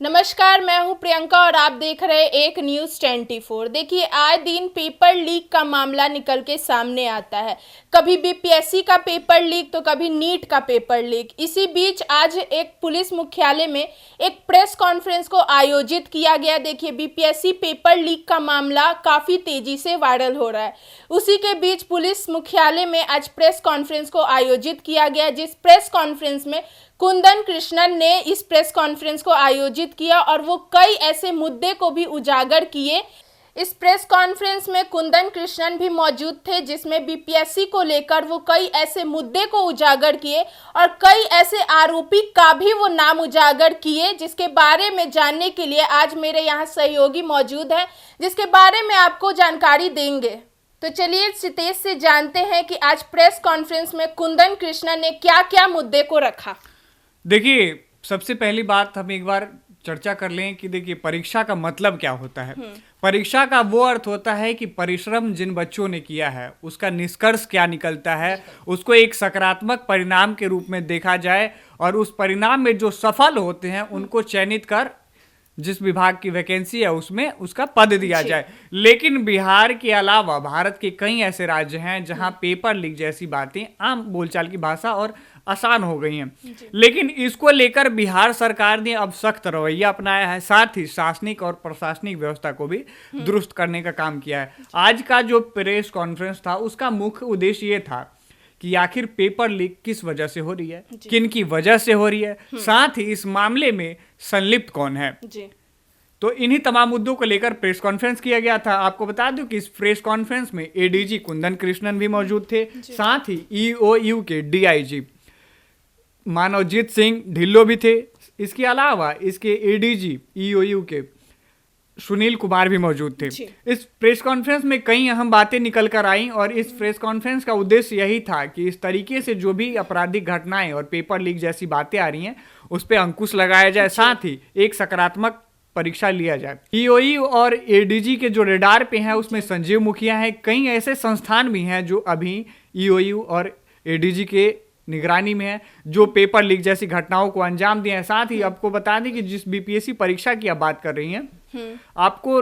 नमस्कार, मैं हूं प्रियंका और आप देख रहे हैं एक न्यूज़ 24। देखिए, आए दिन पेपर लीक का मामला निकल के सामने आता है। कभी बीपीएससी का पेपर लीक तो कभी नीट का पेपर लीक। इसी बीच आज एक पुलिस मुख्यालय में एक प्रेस कॉन्फ्रेंस को आयोजित किया गया। देखिए, बीपीएससी पेपर लीक का मामला काफ़ी तेज़ी से वायरल हो रहा है। उसी के बीच पुलिस मुख्यालय में आज प्रेस कॉन्फ्रेंस को आयोजित किया गया, जिस प्रेस कॉन्फ्रेंस में कुंदन कृष्णन ने इस प्रेस कॉन्फ्रेंस को आयोजित किया और वो कई ऐसे मुद्दे को भी उजागर किए। इस प्रेस कॉन्फ्रेंस में कुंदन कृष्णन भी मौजूद थे, जिसमें बीपीएससी को लेकर वो कई ऐसे मुद्दे को उजागर किए और कई ऐसे आरोपी का भी वो नाम उजागर किए, जिसके बारे में जानने के लिए आज मेरे यहाँ सहयोगी मौजूद है, जिसके बारे में आपको जानकारी देंगे। तो चलिए सितेश से जानते हैं कि आज प्रेस कॉन्फ्रेंस में कुंदन कृष्णन ने क्या क्या मुद्दे को रखा। देखिए, सबसे पहली बात हम एक बार चर्चा कर लें कि देखिए परीक्षा का मतलब क्या होता है। परीक्षा का वो अर्थ होता है कि परिश्रम जिन बच्चों ने किया है उसका निष्कर्ष क्या निकलता है, उसको एक सकारात्मक परिणाम के रूप में देखा जाए और उस परिणाम में जो सफल होते हैं उनको चयनित कर जिस विभाग की वैकेंसी है उसमें उसका पद दिया जाए। लेकिन बिहार के अलावा भारत के कई ऐसे राज्य हैं जहां पेपर लीक जैसी बातें आम बोलचाल की भाषा और आसान हो गई हैं। लेकिन इसको लेकर बिहार सरकार ने अब सख्त रवैया अपनाया है, साथ ही शासनिक और प्रशासनिक व्यवस्था को भी दुरुस्त करने का काम किया है। आज का जो प्रेस कॉन्फ्रेंस था उसका मुख्य उद्देश्य ये था कि आखिर पेपर लीक किस वजह से हो रही है, किन की वजह से हो रही है, साथ ही इस मामले में संलिप्त कौन है। तो इन्हीं तमाम मुद्दों को लेकर प्रेस कॉन्फ्रेंस किया गया था। आपको बता दूं कि इस प्रेस कॉन्फ्रेंस में एडीजी कुंदन कृष्णन भी मौजूद थे, साथ ही ईओयू के डीआईजी मानवजीत सिंह ढिल्लो भी थे। इसके अलावा इसके एडीजी ईओयू के सुनील कुमार भी मौजूद थे। इस प्रेस कॉन्फ्रेंस में कई अहम बातें निकल कर आई और इस प्रेस कॉन्फ्रेंस का उद्देश्य यही था कि इस तरीके से जो भी आपराधिक घटनाएं और पेपर लीक जैसी बातें आ रही हैं उस पर अंकुश लगाया जाए, साथ ही एक सकारात्मक परीक्षा लिया जाए। ईओयू और एडीजी के जो रेडार पे हैं उसमें संजीव मुखिया हैं। कई ऐसे संस्थान भी हैं जो अभी ईओयू और एडीजी के निगरानी में है, जो पेपर लीक जैसी घटनाओं को अंजाम दिए हैं। साथ ही आपको बता दें कि जिस बीपीएससी परीक्षा की आप बात कर रही हैं, आपको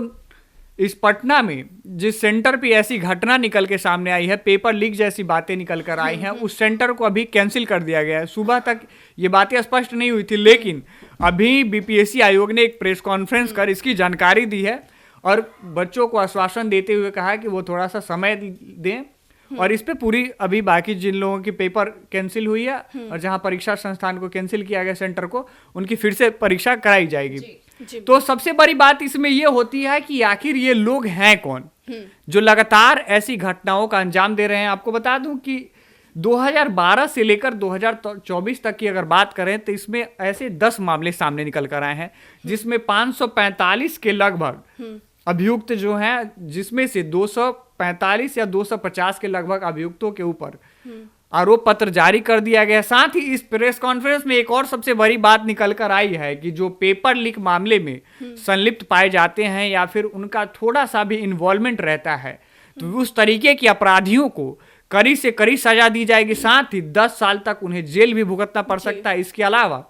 इस पटना में जिस सेंटर पे ऐसी घटना निकल के सामने आई है, पेपर लीक जैसी बातें निकल कर आई हैं, उस सेंटर को अभी कैंसिल कर दिया गया है। सुबह तक ये बातें स्पष्ट नहीं हुई थी, लेकिन अभी बीपीएससी आयोग ने एक प्रेस कॉन्फ्रेंस कर इसकी जानकारी दी है और बच्चों को आश्वासन देते हुए कहा कि वो थोड़ा सा समय दें और इस पे पूरी अभी बाकी जिन लोगों की पेपर कैंसिल हुई है और जहां परीक्षा संस्थान को कैंसिल किया गया सेंटर को, उनकी फिर से परीक्षा कराई जाएगी। तो सबसे बड़ी बात इसमें यह होती है कि आखिर ये लोग हैं कौन जो लगातार ऐसी घटनाओं का अंजाम दे रहे हैं। आपको बता दूं कि 2012 से लेकर 2024 तक की अगर बात करें तो इसमें ऐसे 10 मामले सामने निकल कर आए हैं, जिसमें 545 के लगभग अभियुक्त जो हैं, जिसमें से 245 या 250 के लगभग अभियुक्तों के ऊपर आरोप पत्र जारी कर दिया गया। साथ ही इस प्रेस कॉन्फ्रेंस में एक और सबसे बड़ी बात निकल कर आई है कि जो पेपर लीक मामले में संलिप्त पाए जाते हैं या फिर उनका थोड़ा सा भी इन्वॉल्वमेंट रहता है, तो उस तरीके के अपराधियों को कड़ी से कड़ी सजा दी जाएगी। साथ ही 10 साल तक उन्हें जेल भी भुगतना पड़ सकता है। इसके अलावा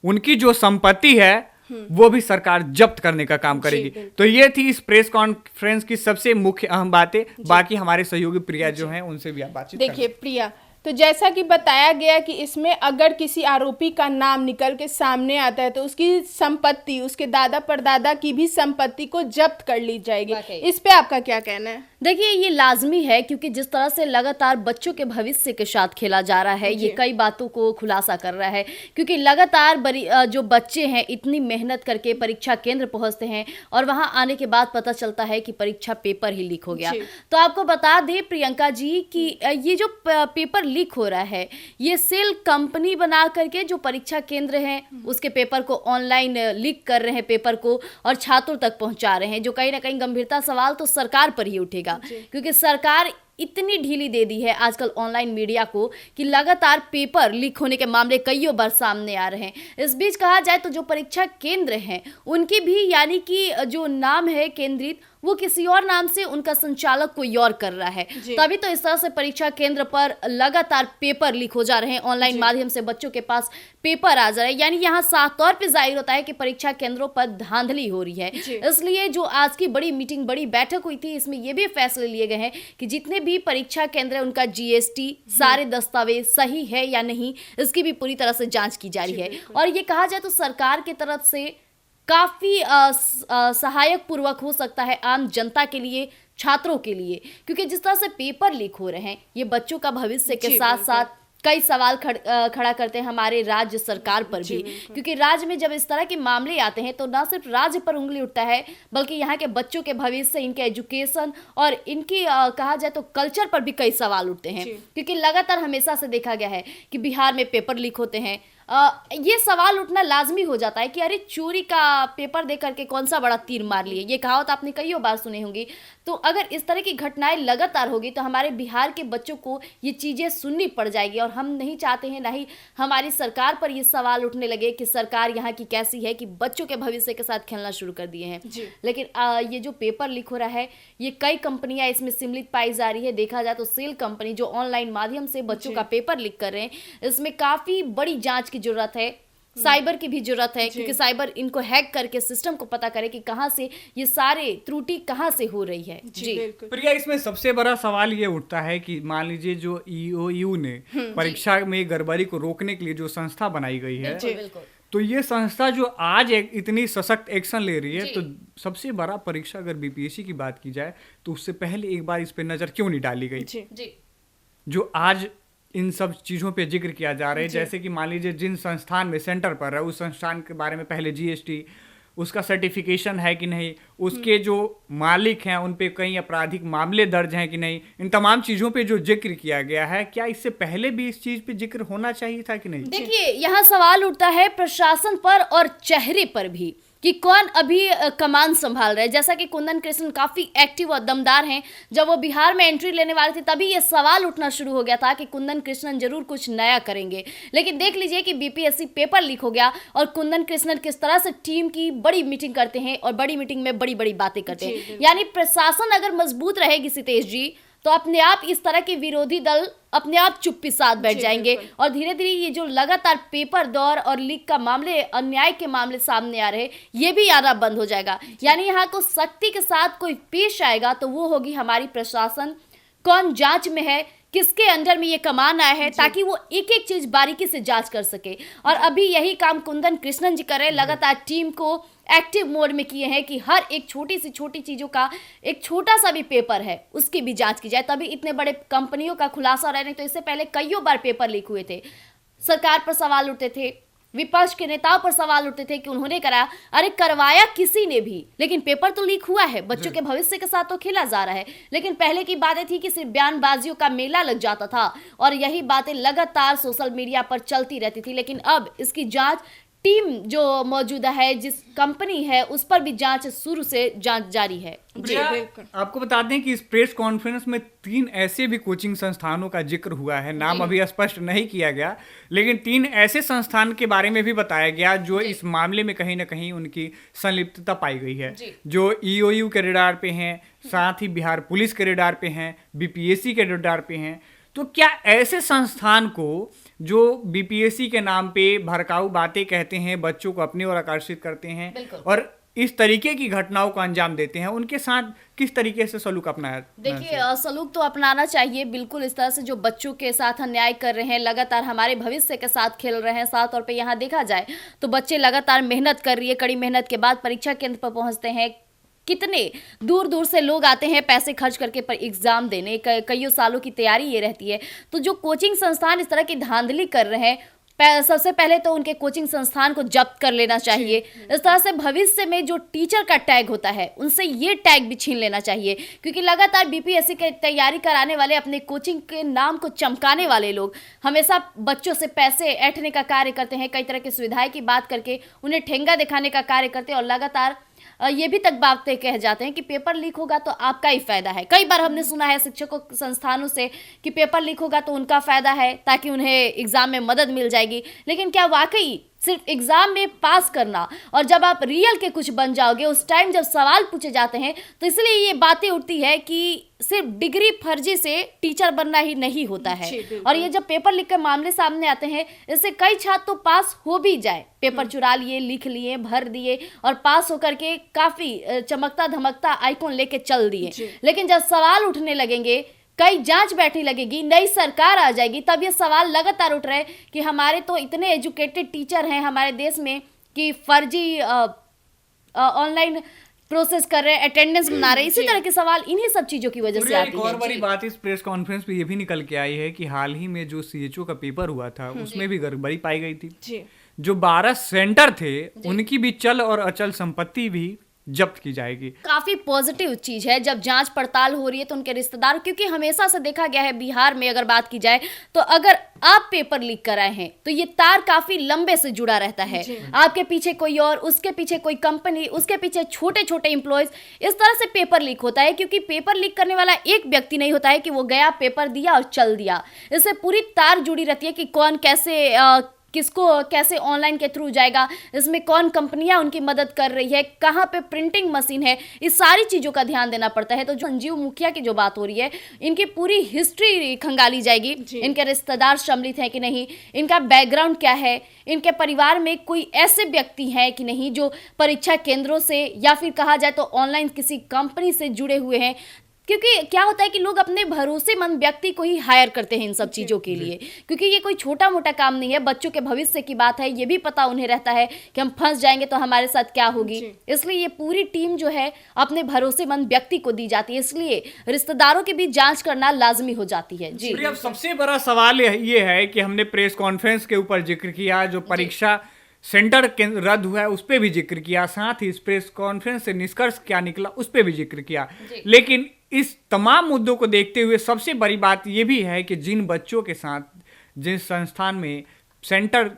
उनकी जो संपत्ति है वो भी सरकार जब्त करने का काम करेगी। तो ये थी इस प्रेस कॉन्फ्रेंस की सबसे मुख्य अहम बातें। बाकी हमारे सहयोगी प्रिया जो हैं उनसे भी आप बातचीत देखिए प्रिया, तो जैसा कि बताया गया कि इसमें अगर किसी आरोपी का नाम निकल के सामने आता है तो उसकी संपत्ति, उसके दादा परदादा की भी संपत्ति को जब्त कर ली जाएगी। इस पे आपका क्या कहना है? देखिए, ये लाजमी है क्योंकि जिस तरह से लगातार बच्चों के भविष्य के साथ खेला जा रहा है, ये कई बातों को खुलासा कर रहा है। क्योंकि लगातार जो बच्चे हैं इतनी मेहनत करके परीक्षा केंद्र पहुंचते हैं और वहां आने के बाद पता चलता है कि परीक्षा पेपर ही लीक हो गया। तो आपको बता दें प्रियंका जी कि ये जो पेपर लीक हो रहा है, ये सेल कंपनी बना करके जो परीक्षा केंद्र हैं उसके पेपर को ऑनलाइन लीक कर रहे हैं पेपर को और छात्रों तक पहुंचा रहे हैं, जो कहीं ना कहीं गंभीरता सवाल तो सरकार पर ही उठेगा। क्योंकि सरकार इतनी ढीली दे दी है आजकल ऑनलाइन मीडिया को कि लगातार पेपर लीक होने के मामले कईयों बार सामने आ रहे हैं। इस बीच कहा जाए तो जो परीक्षा केंद्र हैं उनकी भी यानी कि जो नाम है केंद्रित वो किसी और नाम से, उनका संचालक कोई और कर रहा है। तभी तो इस तरह से परीक्षा केंद्र पर लगातार पेपर लीक हो जा रहे हैं, ऑनलाइन माध्यम से बच्चों के पास पेपर आ जा रहे हैं। यानी यहाँ साफ तौर पे जाहिर होता है कि परीक्षा केंद्रों पर धांधली हो रही है। इसलिए जो आज की बड़ी मीटिंग, बड़ी बैठक हुई थी, इसमें ये भी फैसले लिए गए हैं कि जितने भी परीक्षा केंद्र है उनका GST, सारे दस्तावेज सही है या नहीं, इसकी भी पूरी तरह से जांच की जा रही है। और ये कहा जाए तो सरकार की तरफ से काफी सहायक पूर्वक हो सकता है आम जनता के लिए, छात्रों के लिए, क्योंकि जिस तरह से पेपर लीक हो रहे हैं ये बच्चों का भविष्य के साथ साथ कई सवाल खड़ा करते हैं हमारे राज्य सरकार पर भी, क्योंकि राज्य में जब इस तरह के मामले आते हैं तो न सिर्फ राज्य पर उंगली उठता है, बल्कि यहाँ के बच्चों के भविष्य, इनके एजुकेशन और इनकी कहा जाए तो कल्चर पर भी कई सवाल उठते हैं। क्योंकि लगातार हमेशा से देखा गया है कि बिहार में पेपर लीक होते हैं, ये सवाल उठना लाजमी हो जाता है कि अरे चोरी का पेपर दे करके कौन सा बड़ा तीर मार लिए। ये कहावत आपने कई बार सुनी होंगी। तो अगर इस तरह की घटनाएं लगातार होगी तो हमारे बिहार के बच्चों को ये चीज़ें सुननी पड़ जाएगी, और हम नहीं चाहते हैं, ना ही हमारी सरकार पर ये सवाल उठने लगे कि सरकार यहाँ की कैसी है कि बच्चों के भविष्य के साथ खेलना शुरू कर दिए हैं। लेकिन ये जो पेपर लीक हो रहा है, ये कई कंपनियां इसमें सम्मिलित पाई जा रही है। देखा जाए तो सेल कंपनी जो ऑनलाइन माध्यम से बच्चों का पेपर लीक कर रहे हैं, इसमें काफी बड़ी जांच की जरूरत है, साइबर की भी जरूरत है, क्योंकि साइबर इनको हैक करके सिस्टम को पता करे कि कहां से ये सारे त्रुटि कहां से हो रही है। जी प्रिया, इसमें सबसे बड़ा सवाल ये उठता है कि मान लीजिए जो EOU ने परीक्षा में गड़बड़ी को रोकने के लिए जो संस्था बनाई गई है, तो ये संस्था जो आज इतनी सशक्त एक्शन ले रही है, तो सबसे बड़ा परीक्षा अगर BPSC की बात की जाए तो उससे पहले एक बार इस पे नजर क्यों नहीं डाली गई? जो आज इन सब चीज़ों पे जिक्र किया जा रहा है, जैसे कि मान लीजिए जिन संस्थान में सेंटर पर है उस संस्थान के बारे में पहले GST, उसका सर्टिफिकेशन है कि नहीं, उसके जो मालिक हैं उन पे कई आपराधिक मामले दर्ज हैं कि नहीं, इन तमाम चीज़ों पे जो जिक्र किया गया है, क्या इससे पहले भी इस चीज़ पे जिक्र होना चाहिए था कि नहीं? देखिए, यहाँ सवाल उठता है प्रशासन पर और चेहरे पर भी कि कौन अभी कमान संभाल रहा है। जैसा कि कुंदन कृष्णन काफी एक्टिव और दमदार हैं, जब वो बिहार में एंट्री लेने वाले थे तभी ये सवाल उठना शुरू हो गया था कि कुंदन कृष्णन जरूर कुछ नया करेंगे। लेकिन देख लीजिए कि BPSC पेपर लीक हो गया और कुंदन कृष्णन किस तरह से टीम की बड़ी मीटिंग करते हैं और बड़ी मीटिंग में बड़ी बड़ी बातें करते हैं। यानी प्रशासन अगर मजबूत रहेगी सितेश जी, तो अपने आप इस तरह के विरोधी दल अपने आप चुप्पी साथ बैठ जाएंगे, और धीरे धीरे ये जो लगातार पेपर दौर और लीक का मामले, अन्याय के मामले सामने आ रहे, ये भी आना बंद हो जाएगा। यानी यहाँ को सख्ती के साथ कोई पेश आएगा तो वो होगी हमारी प्रशासन, कौन जांच में है, किसके अंडर में ये कमान आया है, ताकि वो एक एक चीज बारीकी से जांच कर सके। और अभी यही काम कुंदन कृष्णन जी कर रहे हैं, लगातार टीम को एक्टिव मोड में किए हैं कि हर एक छोटी सी छोटी चीजों का, एक छोटा सा भी पेपर है उसकी भी जांच की जाए, तभी इतने बड़े कंपनियों का खुलासा हो रहा है। नहीं तो इससे पहले कईयों बार पेपर लीक हुए थे, सरकार पर सवाल उठते थे, विपक्ष के नेताओं पर सवाल उठते थे कि उन्होंने कराया। अरे करवाया किसी ने भी, लेकिन पेपर तो लीक हुआ है, बच्चों के भविष्य के साथ तो खेला जा रहा है। लेकिन पहले की बातें थी कि सिर्फ बयानबाजियों का मेला लग जाता था और यही बातें लगातार सोशल मीडिया पर चलती रहती थी। लेकिन अब इसकी जांच टीम जो मौजूदा है, जिस कंपनी है, उस पर भी जांच शुरू से जांच जारी है। जी, आपको बता दें कि इस प्रेस कॉन्फ्रेंस में 3 ऐसे भी कोचिंग संस्थानों का जिक्र हुआ है, नाम अभी स्पष्ट नहीं किया गया, लेकिन 3 ऐसे संस्थान के बारे में भी बताया गया जो इस मामले में कहीं ना कहीं उनकी संलिप्तता पाई गई है, जो EOU के रडार पे हैं, साथ ही बिहार पुलिस के रडार पे हैं, BPSC के रडार पे हैं। तो क्या ऐसे संस्थान को जो BPSC के नाम पे भड़काऊ बातें कहते हैं, बच्चों को अपनी ओर आकर्षित करते हैं और इस तरीके की घटनाओं को अंजाम देते हैं, उनके साथ किस तरीके से सलूक अपनाया? देखिए, सलूक तो अपनाना चाहिए बिल्कुल। इस तरह से जो बच्चों के साथ अन्याय कर रहे हैं, लगातार हमारे भविष्य के साथ खेल रहे हैं, साथ तौर पे यहाँ देखा जाए तो बच्चे लगातार मेहनत कर रही है, कड़ी मेहनत के बाद परीक्षा केंद्र पर पहुंचते हैं। कितने दूर दूर से लोग आते हैं पैसे खर्च करके पर एग्जाम देने, कईयों सालों की तैयारी ये रहती है। तो जो कोचिंग संस्थान इस तरह की धांधली कर रहे हैं, सबसे पहले तो उनके कोचिंग संस्थान को जब्त कर लेना चाहिए। इस तरह से भविष्य में जो टीचर का टैग होता है उनसे ये टैग भी छीन लेना चाहिए, क्योंकि लगातार BPSC की तैयारी कराने वाले, अपने कोचिंग के नाम को चमकाने वाले लोग हमेशा बच्चों से पैसे ऐंठने का कार्य करते हैं, कई तरह की सुविधाएं की बात करके उन्हें ठेंगा दिखाने का कार्य करते हैं, और लगातार ये भी तक बातें कह जाते हैं कि पेपर लीक होगा तो आपका ही फायदा है। कई बार हमने सुना है शिक्षकों संस्थानों से कि पेपर लीक होगा तो उनका फायदा है, ताकि उन्हें एग्जाम में मदद मिल जाएगी। लेकिन क्या वाकई सिर्फ एग्जाम में पास करना, और जब आप रियल के कुछ बन जाओगे उस टाइम जब सवाल पूछे जाते हैं तो इसलिए ये बातें उठती है कि सिर्फ डिग्री फर्जी से टीचर बनना ही नहीं होता है। और ये जब पेपर लीक के मामले सामने आते हैं, इससे कई छात्र तो पास हो भी जाए, पेपर चुरा लिए, लिख लिए, भर दिए और पास होकर के काफी चमकता धमकता आइकॉन लेके चल दिए। लेकिन जब सवाल उठने लगेंगे, कई जांच बैठने लगेगी, नई सरकार आ जाएगी, तब ये सवाल लगातार उठ रहे हैं कि हमारे तो इतने एजुकेटेड टीचर हैं हमारे देश में कि फर्जी ऑनलाइन प्रोसेस कर रहे हैं, अटेंडेंस बना रहे हैं। इसी तरह के सवाल इन्हीं सब चीजों की वजह से आती है। एक और बड़ी बात इस प्रेस कॉन्फ्रेंस पे ये भी निकल के आई है कि हाल ही में जो सीएचओ का पेपर हुआ था उसमें भी गड़बड़ी पाई गई थी। जो 12 सेंटर थे उनकी भी चल और अचल संपत्ति भी जब्त की जाएगी। काफी पॉजिटिव चीज है जब जांच पड़ताल हो रही है तो उनके रिश्तेदार, क्योंकि हमेशा से देखा गया है बिहार में अगर बात की जाए तो अगर आप पेपर लीक कराए हैं तो ये तार काफी लंबे से जुड़ा रहता है। आपके पीछे कोई और, उसके पीछे कोई कंपनी, उसके पीछे छोटे छोटे एम्प्लॉयज, इस तरह से पेपर लीक होता है। क्योंकि पेपर लीक करने वाला एक व्यक्ति नहीं होता है कि वो गया, पेपर दिया और चल दिया। इससे पूरी तार जुड़ी रहती है कि कौन कैसे किसको कैसे ऑनलाइन के थ्रू जाएगा, इसमें कौन कंपनियां उनकी मदद कर रही है, कहाँ पे प्रिंटिंग मशीन है, इस सारी चीज़ों का ध्यान देना पड़ता है। तो जो संजीव मुखिया की जो बात हो रही है, इनकी पूरी हिस्ट्री खंगाली जाएगी, इनके रिश्तेदार सम्मिलित हैं कि नहीं, इनका बैकग्राउंड क्या है, इनके परिवार में कोई ऐसे व्यक्ति हैं कि नहीं जो परीक्षा केंद्रों से या फिर कहा जाए तो ऑनलाइन किसी कंपनी से जुड़े हुए हैं। क्योंकि क्या होता है कि लोग अपने भरोसेमंद व्यक्ति को ही हायर करते हैं इन सब चीज़ों के लिए, क्योंकि ये कोई छोटा मोटा काम नहीं है, बच्चों के भविष्य की बात है। ये भी पता उन्हें रहता है कि हम फंस जाएंगे तो हमारे साथ क्या होगी, इसलिए ये पूरी टीम जो है अपने भरोसेमंद व्यक्ति को दी जाती है। इसलिए रिश्तेदारों की भी जांच करना लाजमी हो जाती है। जी, अब सबसे बड़ा सवाल ये है कि हमने प्रेस कॉन्फ्रेंस के ऊपर जिक्र किया, जो परीक्षा सेंटर रद्द हुआ है उस पर भी जिक्र किया, साथ ही इस प्रेस कॉन्फ्रेंस से निष्कर्ष क्या निकला उस पर भी जिक्र किया। लेकिन इस तमाम मुद्दों को देखते हुए सबसे बड़ी बात यह भी है कि जिन बच्चों के साथ जिस संस्थान में सेंटर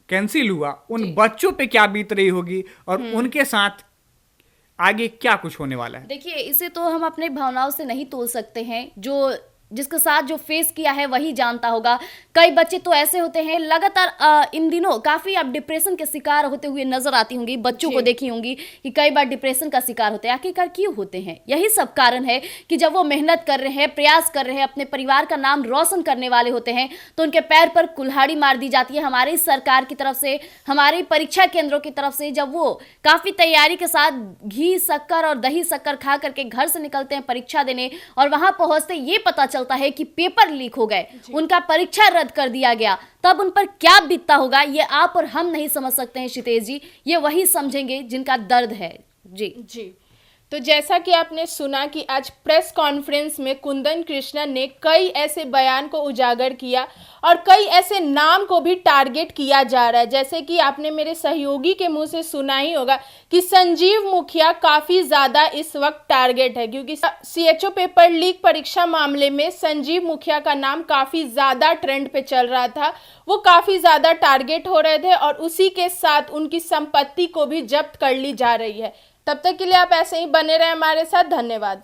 कैंसिल हुआ उन बच्चों पे क्या बीत रही होगी और उनके साथ आगे क्या कुछ होने वाला है। देखिए, इसे तो हम अपने भावनाओं से नहीं तोल सकते हैं, जो जिसके साथ जो फेस किया है वही जानता होगा। कई बच्चे तो ऐसे होते हैं लगातार इन दिनों काफ़ी अब डिप्रेशन के शिकार होते हुए नजर आती होंगी, बच्चों को देखी होंगी कि कई बार डिप्रेशन का शिकार होते हैं। आखिरकार क्यों होते हैं? यही सब कारण है कि जब वो मेहनत कर रहे हैं, प्रयास कर रहे हैं, अपने परिवार का नाम रोशन करने वाले होते हैं तो उनके पैर पर कुल्हाड़ी मार दी जाती है हमारी सरकार की तरफ से, हमारी परीक्षा केंद्रों की तरफ से। जब वो काफ़ी तैयारी के साथ घी शक्कर और दही शक्कर खा करके घर से निकलते हैं परीक्षा देने और वहां पहुंचते ये पता चलता है कि पेपर लीक हो गए, उनका परीक्षा रद्द कर दिया गया, तब उन पर क्या बीतता होगा ये आप और हम नहीं समझ सकते हैं क्षितेश जी, ये वही समझेंगे जिनका दर्द है। जी। तो जैसा कि आपने सुना कि आज प्रेस कॉन्फ्रेंस में कुंदन कृष्णन ने कई ऐसे बयान को उजागर किया और कई ऐसे नाम को भी टारगेट किया जा रहा है। जैसे कि आपने मेरे सहयोगी के मुंह से सुना ही होगा कि संजीव मुखिया काफ़ी ज़्यादा इस वक्त टारगेट है, क्योंकि सीएचओ पेपर लीक परीक्षा मामले में संजीव मुखिया का नाम काफ़ी ज़्यादा ट्रेंड पे चल रहा था, वो काफ़ी ज़्यादा टारगेट हो रहे थे और उसी के साथ उनकी संपत्ति को भी जब्त कर ली जा रही है। तब तक के लिए आप ऐसे ही बने रहें हमारे साथ। धन्यवाद।